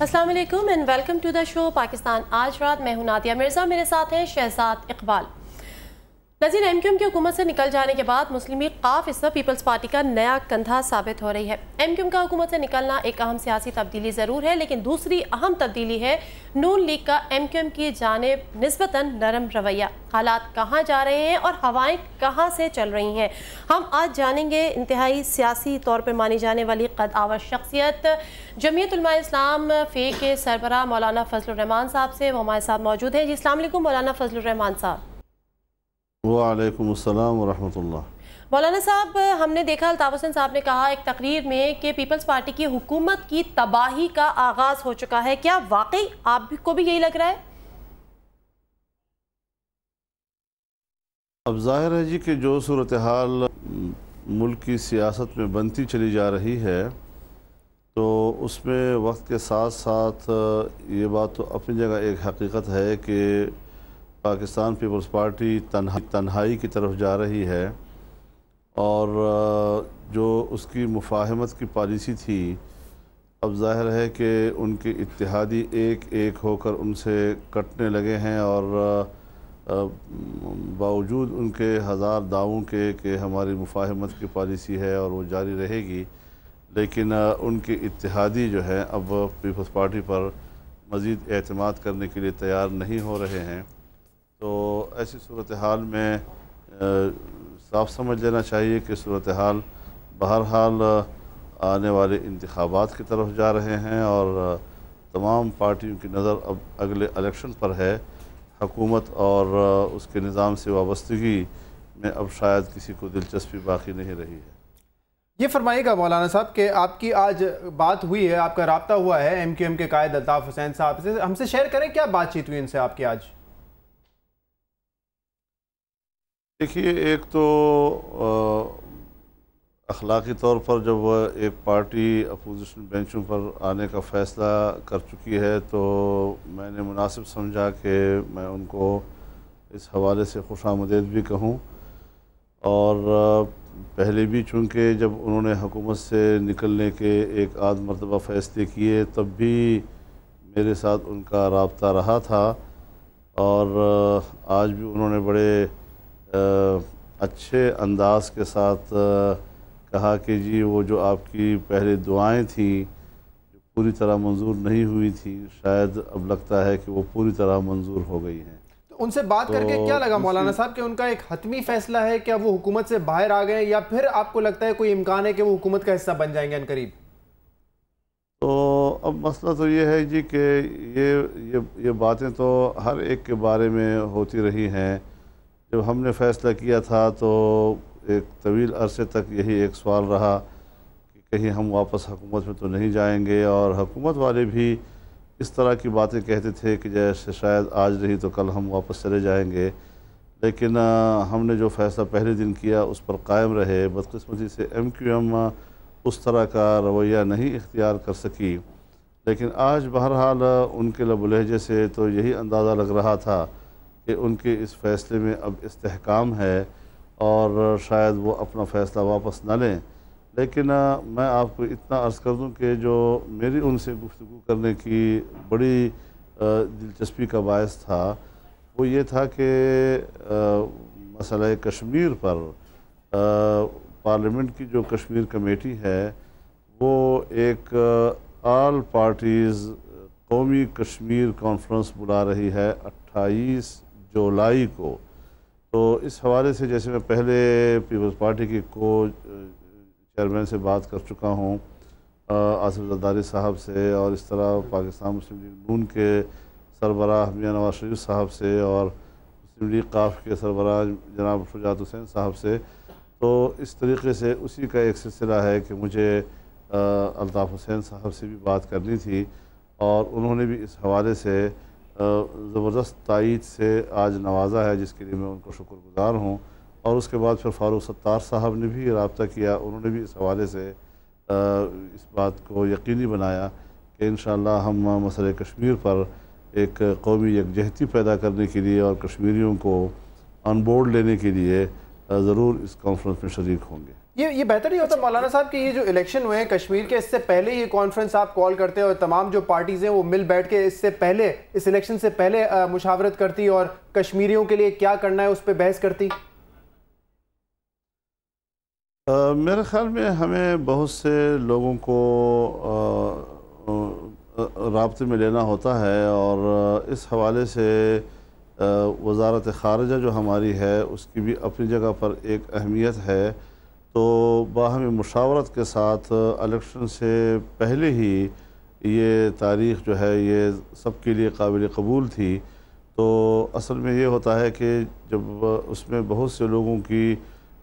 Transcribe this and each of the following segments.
अस्सलाम वालेकुम and welcome to the show Pakistan आज रात। मैं हूं नादिया मिर्ज़ा, मेरे साथ हैं शहजाद इकबाल। नज़ीर, एमक्यूएम की हुकूमत से निकल जाने के बाद मुस्लिम लीग काफ इस वक्त पीपल्स पार्टी का नया कंधा साबित हो रही है। एमक्यूएम का हुकूमत से निकलना एक अहम सियासी तब्दीली ज़रूर है, लेकिन दूसरी अहम तब्दीली है नून लीग का एमक्यूएम की जानिब निस्बतन नरम रवैया। हालात कहाँ जा रहे हैं और हवाएं कहाँ से चल रही हैं, हम आज जानेंगे। इंतहाई सियासी तौर पर मानी जाने वाली कद आवर शख्सियत जमीयत उलमा इस्लाम फे के सरबराह मौलाना फजलुर रहमान साहब से वो हमारे साथ मौजूद हैं। जी अस्सलाम वालेकुम मौलाना फजलुर रहमान साहब। वालेकुम अस्सलाम व रहमतुल्लाह। मौलाना साहब, हमने देखा अल्ताफ हुसैन साहब ने कहा एक तकरीर में कि पीपल्स पार्टी की हुकूमत की तबाही का आगाज़ हो चुका है। क्या वाकई आपको भी यही लग रहा है? अब ज़ाहिर है जी कि जो सूरत हाल मुल्क की सियासत में बनती चली जा रही है, तो उसमें वक्त के साथ साथ ये बात तो अपनी जगह एक हकीकत है कि पाकिस्तान पीपल्स पार्टी तन्हाई की तरफ जा रही है और जो उसकी मुफाहमत की पॉलिसी थी, अब ज़ाहिर है कि उनके इत्तेहादी एक एक होकर उनसे कटने लगे हैं और बावजूद उनके हज़ार दावों के कि हमारी मुफाहमत की पॉलिसी है और वो जारी रहेगी, लेकिन उनके इत्तेहादी जो है अब पीपल्स पार्टी पर मज़ीद एतमाद करने के लिए तैयार नहीं हो रहे हैं। तो ऐसी सूरत हाल में साफ समझ लेना चाहिए कि सूरत हाल बहरहाल आने वाले इंतखाबात की तरफ जा रहे हैं और तमाम पार्टियों की नज़र अब अगले इलेक्शन पर है। हुकूमत और उसके निज़ाम से वाबस्तगी में अब शायद किसी को दिलचस्पी बाकी नहीं रही है। ये फरमाइएगा मौलाना साहब कि आपकी आज बात हुई है, आपका रब्ता हुआ है एमक्यूएम के कायद अल्ताफ हुसैन साहब से, हमसे शेयर करें क्या बातचीत हुई इनसे आपकी आज? देखिए, एक तो अखलाकी तौर पर जब एक पार्टी अपोजिशन बेंचों पर आने का फ़ैसला कर चुकी है, तो मैंने मुनासिब समझा कि मैं उनको इस हवाले से खुशामदीद भी कहूँ। और पहले भी चूँकि जब उन्होंने हुकूमत से निकलने के एक आध मरतबा फ़ैसले किए, तब भी मेरे साथ उनका राब्ता रहा था और आज भी उन्होंने बड़े अच्छे अंदाज के साथ कहा कि जी वो जो आपकी पहले दुआएं थी जो पूरी तरह मंजूर नहीं हुई थी, शायद अब लगता है कि वो पूरी तरह मंजूर हो गई हैं। तो उनसे बात करके क्या लगा मौलाना साहब कि उनका एक हतमी फैसला है, क्या वो हुकूमत से बाहर आ गए या फिर आपको लगता है कोई इम्कान है कि वो हुकूमत का हिस्सा बन जाएंगे अनकरीब? तो अब मसला तो ये है जी कि ये बातें तो हर एक के बारे में होती रही हैं। जब हमने फ़ैसला किया था तो एक तवील अरसे तक यही एक सवाल रहा कि कहीं हम वापस हुकूमत में तो नहीं जाएंगे, और हुकूमत वाले भी इस तरह की बातें कहते थे कि जैसे शायद आज नहीं तो कल हम वापस चले जाएंगे। लेकिन हमने जो फ़ैसला पहले दिन किया उस पर कायम रहे। बदकिस्मती से एमक्यूएम उस तरह का रवैया नहीं इख्तियार कर सकी, लेकिन आज बहरहाल उनके लब लहजे से तो यही अंदाज़ा लग रहा था कि उनके इस फ़ैसले में अब इस्तेहकाम है और शायद वो अपना फ़ैसला वापस न लें। लेकिन मैं आपको इतना अर्ज़ कर दूं कि जो मेरी उनसे गुफ्तगू करने की बड़ी दिलचस्पी का बायस था, वो ये था कि मसला कश्मीर पर पार्लियामेंट की जो कश्मीर कमेटी है, वो एक ऑल पार्टीज़ कौमी कश्मीर कॉन्फ्रेंस बुला रही है 28 जुलाई को। तो इस हवाले से जैसे मैं पहले पीपल्स पार्टी की को चेयरमैन से बात कर चुका हूँ, आसिफ ज़रदारी साहब से, और इस तरह पाकिस्तान मुस्लिम लीग नून के सरबराह मियां नवाज शरीफ साहब से और मुस्लिम लीग काफ के सरबराह जनाब शुजात हुसैन साहब से, तो इस तरीके से उसी का एक सिलसिला है कि मुझे अल्ताफ हुसैन साहब से भी बात करनी थी और उन्होंने भी इस हवाले से ज़बरदस्त तायीद से आज नवाजा है, जिसके लिए मैं उनको शुक्रगुज़ार हूँ। और उसके बाद फिर फ़ारूक सत्तार साहब ने भी रब्ता किया, उन्होंने भी इस हवाले से इस बात को यकीनी बनाया कि इंशाअल्लाह हम मसले कश्मीर पर एक कौमी यकजहती पैदा करने के लिए और कश्मीरियों को ऑन बोर्ड लेने के लिए ضرور اس کانفرنس میں شریک ہوں گے۔ یہ بہتر نہیں ہوتا مولانا صاحب کہ یہ جو الیکشن ہوئے ہیں کشمیر کے، اس سے پہلے یہ کانفرنس آپ کال کرتے اور تمام جو پارٹیز ہیں وہ مل بیٹھ کے اس سے پہلے، اس الیکشن سے پہلے مشاورت کرتی اور کشمیریوں کے لیے کیا کرنا ہے اس پہ بحث کرتی؟ میرے خیال میں ہمیں بہت سے لوگوں کو رابطے میں لینا ہوتا ہے، اور اس حوالے سے وزارت خارجہ جو ہماری ہے اس کی بھی اپنی جگہ پر ایک اہمیت ہے۔ تو باہمی مشاورت کے ساتھ الیکشن سے پہلے ہی یہ تاریخ جو ہے یہ سب کے لیے قابل قبول تھی۔ تو اصل میں یہ ہوتا ہے کہ جب اس میں بہت سے لوگوں کی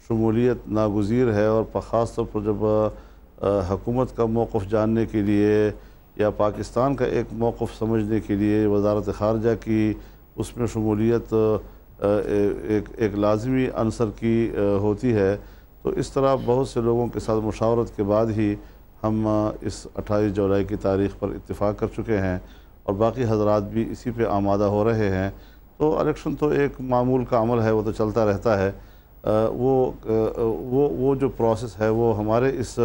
شمولیت ناگزیر ہے، اور خاص طور پر جب حکومت کا موقف جاننے کے لیے یا پاکستان کا ایک موقف سمجھنے کے لیے وزارت خارجہ کی اس میں شمولیت ایک لازمی عنصر کی ہوتی ہے، تو اس طرح بہت سے لوگوں کے ساتھ مشاورت کے بعد ہی ہم اس 28 جولائی کی تاریخ پر اتفاق کر چکے ہیں، اور باقی حضرات بھی اسی پہ آمادہ ہو رہے ہیں۔ تو الیکشن تو ایک معمول کا عمل ہے، وہ تو چلتا رہتا ہے۔ وہ جو پروسیس ہے وہ ہمارے اس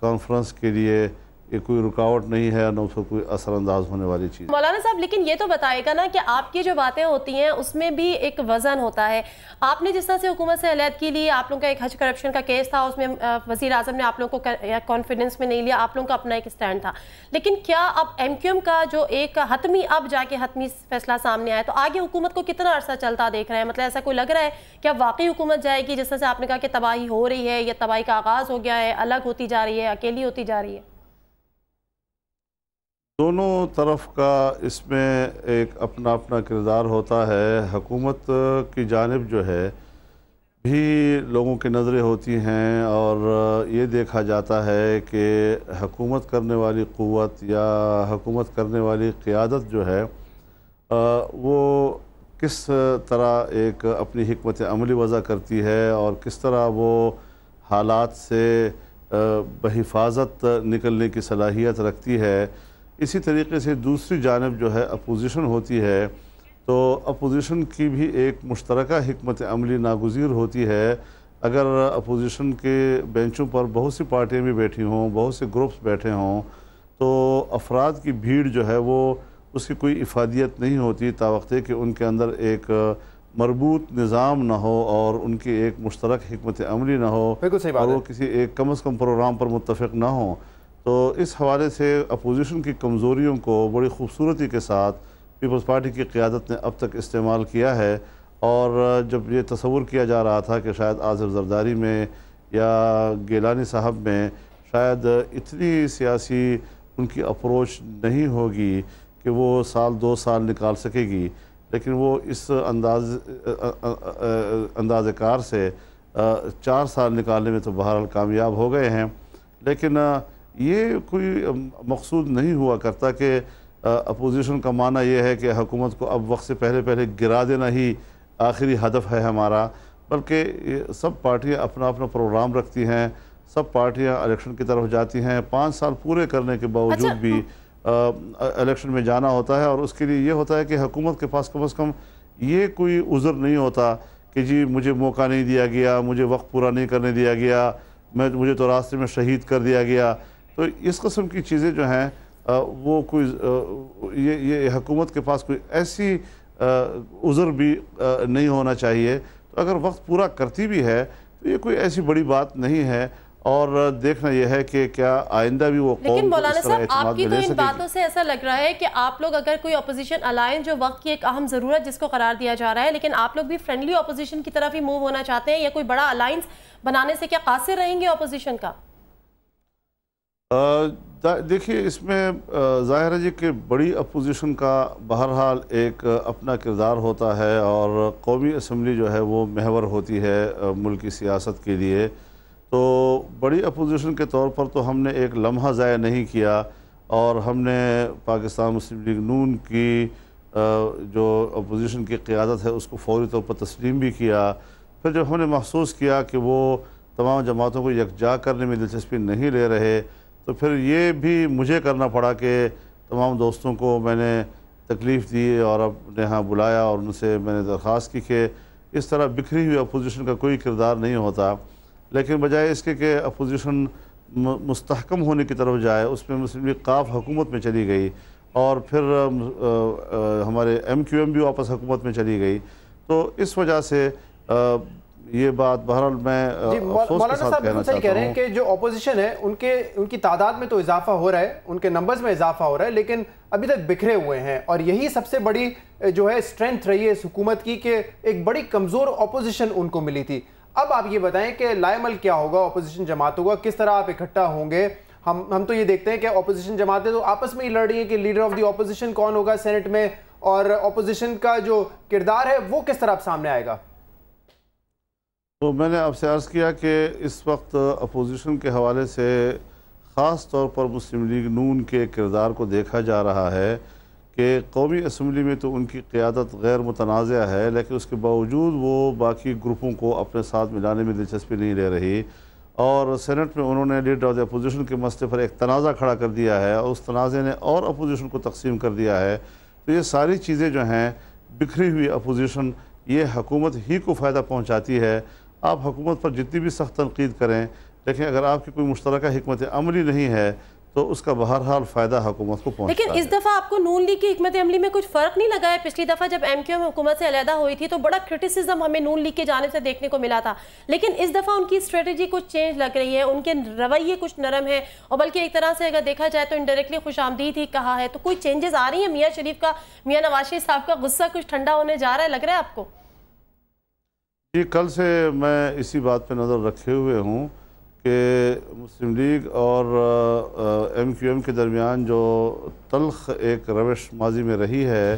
کانفرنس کے لیے یہ کوئی رکاوٹ نہیں ہے، نہ اس کو کوئی اثر انداز ہونے والی چیز۔ مولانا صاحب لیکن یہ تو بتائے گا نا کہ آپ کی جو باتیں ہوتی ہیں اس میں بھی ایک وزن ہوتا ہے۔ آپ نے جس طرح سے حکومت سے علیحدگی لی، آپ لوگوں کا ایک حج کرپشن کا کیس تھا، اس میں وزیر اعظم نے آپ لوگوں کو کانفیڈنس میں نہیں لیا، آپ لوگوں کا اپنا ایک سٹینڈ تھا، لیکن کیا اب ایم کیو ایم کا جو ایک حتمی اب جا کے حتمی فیصلہ سامنے آیا، تو آگے حکومت کو کتنا عرصہ چلتا دیکھ رہے ہیں؟ مطلب ایسا کوئی لگ رہا ہے کہ اب واقعی حکومت جائے گی، جس طرح سے آپ نے کہا کہ تباہی ہو رہی ہے، یا تباہی کا آغاز ہو گیا ہے، الگ ہوتی جا رہی ہے، اکیلی ہوتی جا رہی ہے؟ دونوں طرف کا اس میں ایک اپنا اپنا کردار ہوتا ہے۔ حکومت کی جانب جو ہے بھی لوگوں کی نظریں ہوتی ہیں، اور یہ دیکھا جاتا ہے کہ حکومت کرنے والی قوت یا حکومت کرنے والی قیادت جو ہے وہ کس طرح ایک اپنی حکمت عملی وضع کرتی ہے، اور کس طرح وہ حالات سے بحفاظت نکلنے کی صلاحیت رکھتی ہے۔ اسی طریقے سے دوسری جانب جو ہے اپوزیشن ہوتی ہے، تو اپوزیشن کی بھی ایک مشترکہ حکمت عملی ناگزیر ہوتی ہے۔ اگر اپوزیشن کے بینچوں پر بہت سی پارٹیاں بھی بیٹھی ہوں، بہت سے گروپس بیٹھے ہوں، تو افراد کی بھیڑ جو ہے وہ اس کی کوئی افادیت نہیں ہوتی تاوقت کہ ان کے اندر ایک مربوط نظام نہ ہو، اور ان کی ایک مشترک حکمت عملی نہ ہو، اور وہ کسی ایک کم از کم پروگرام پر متفق نہ ہوں۔ تو اس حوالے سے اپوزیشن کی کمزوریوں کو بڑی خوبصورتی کے ساتھ پیپلز پارٹی کی قیادت نے اب تک استعمال کیا ہے، اور جب یہ تصور کیا جا رہا تھا کہ شاید آصف زرداری میں یا گیلانی صاحب میں شاید اتنی سیاسی ان کی اپروچ نہیں ہوگی کہ وہ سال 2 سال نکال سکے گی، لیکن وہ اس انداز کار سے 4 سال نکالنے میں تو بہرحال کامیاب ہو گئے ہیں۔ لیکن یہ کوئی مقصود نہیں ہوا کرتا کہ اپوزیشن کا معنی یہ ہے کہ حکومت کو اب وقت سے پہلے گرا دینا ہی آخری ہدف ہے ہمارا، بلکہ سب پارٹیاں اپنا اپنا پروگرام رکھتی ہیں، سب پارٹیاں الیکشن کی طرف جاتی ہیں۔ 5 سال پورے کرنے کے باوجود بھی الیکشن میں جانا ہوتا ہے، اور اس کے لیے یہ ہوتا ہے کہ حکومت کے پاس کم از کم یہ کوئی عذر نہیں ہوتا کہ جی مجھے موقع نہیں دیا گیا، مجھے وقت پورا نہیں کرنے دیا گیا، مجھے تو راستے میں شہید کر دیا گیا۔ تو اس قسم کی چیزیں جو ہیں وہ کوئی یہ حکومت کے پاس کوئی ایسی عذر بھی نہیں ہونا چاہیے۔ تو اگر وقت پورا کرتی بھی ہے تو یہ کوئی ایسی بڑی بات نہیں ہے، اور دیکھنا یہ ہے کہ کیا آئندہ بھی وہ قوم لیکن کو مولانا اس طرح صاحب اعتماد آپ کی میں تو لے ان سکے گی۔ باتوں سے ایسا لگ رہا ہے کہ آپ لوگ اگر کوئی اپوزیشن الائنس جو وقت کی ایک اہم ضرورت جس کو قرار دیا جا رہا ہے، لیکن آپ لوگ بھی فرینڈلی اپوزیشن کی طرف ہی موو ہونا چاہتے ہیں، یا کوئی بڑا الائنس بنانے سے کیا قاصر رہیں گے اپوزیشن کا؟ دیکھیے اس میں ظاہر ہے جی کہ بڑی اپوزیشن کا بہرحال ایک اپنا کردار ہوتا ہے، اور قومی اسمبلی جو ہے وہ محور ہوتی ہے ملکی سیاست کے لیے۔ تو بڑی اپوزیشن کے طور پر تو ہم نے ایک لمحہ ضائع نہیں کیا، اور ہم نے پاکستان مسلم لیگ نون کی جو اپوزیشن کی قیادت ہے اس کو فوری طور پر تسلیم بھی کیا۔ پھر جب ہم نے محسوس کیا کہ وہ تمام جماعتوں کو یکجا کرنے میں دلچسپی نہیں لے رہے، تو پھر یہ بھی مجھے کرنا پڑا کہ تمام دوستوں کو میں نے تکلیف دی اور اپنے ہاں بلایا، اور ان سے میں نے درخواست کی کہ इस तरह बिखरी हुई अपोजिशन का कोई किरदार नहीं होता, लेकिन बजाय इसके कि अपोजिशन मुस्तहकम होने की तरफ जाए, उसमें मुस्लिम लीग काफ हुकूमत में चली गई और फिर हमारे MQM भी वापस हुकूमत में चली गई। तो इस वजह से ये बात बहरहाल मैं अफसोस के साथ कहना चाहता हूँ। कह रहे हैं कि जो अपोजिशन है उनकी तादाद में तो इजाफा हो रहा है, उनके नंबर्स में इजाफा हो रहा है, लेकिन अभी तक बिखरे हुए हैं और यही सबसे बड़ी जो है स्ट्रेंथ रही है इस हुकूमत की कि एक बड़ी कमज़ोर अपोजिशन उनको मिली थी। अब आप ये बताएं कि लाएमल क्या होगा अपोजिशन जमातों का, किस तरह आप इकट्ठा होंगे? हम तो ये देखते हैं कि अपोजिशन जमातें तो आपस में ही लड़ रही हैं कि लीडर ऑफ द अपोजिशन कौन होगा सेनेट में, और अपोजिशन का जो किरदार है वो किस तरह सामने आएगा? तो मैंने आपसे अर्ज़ किया कि इस वक्त अपोजिशन के हवाले से ख़ास तौर पर मुस्लिम लीग नून के किरदार को देखा जा रहा है कि कौमी असम्बली में तो उनकी क़यादत गैर मुतनाज़ा है, लेकिन उसके बावजूद वो बाकी ग्रुपों को अपने साथ मिलाने में दिलचस्पी नहीं ले रही, और सेनेट में उन्होंने लीडर ऑफ द अपोजिशन के मसले पर एक तनाज़ा खड़ा कर दिया है और उस तनाज़े ने और अपोजिशन को तकसीम कर दिया है। तो ये सारी चीज़ें जो हैं, बिखरी हुई अपोजिशन, ये हुकूमत ही को फ़ायदा पहुँचाती है। आप हुकूमत पर जितनी भी सख्त तनकीद करें, लेकिन अगर आपकी कोई मुश्तरका हिकमत अमली नहीं है तो उसका बहरहाल फ़ायदा हुकूमत को पहुँचता है। लेकिन इस दफ़ा आपको नून लीग की हिकमत अमली में कुछ फ़र्क नहीं लगा है? पिछली दफ़ा जब MQM हुकूमत से अलहदा हुई थी तो बड़ा क्रिटिसिज्म हमें नून लीग की जानिब से देखने को मिला था, लेकिन इस दफ़ा उनकी स्ट्रेटजी कुछ चेंज लग रही है, उनके रवैये कुछ नरम है और बल्कि एक तरह से अगर देखा जाए तो इनडायरेक्टली खुशामदीद ही कहा है। तो कोई चेंजेस आ रही है? मियाँ शरीफ का, मियाँ नवाज शरीफ साहब का गुस्सा कुछ ठंडा होने जा रहा है, लग रहा है आपको? जी, कल से मैं इसी बात पर नज़र रखे हुए हूँ कि मुस्लिम लीग और MQM के दरमियान जो तल्ख एक रविश माजी में रही है,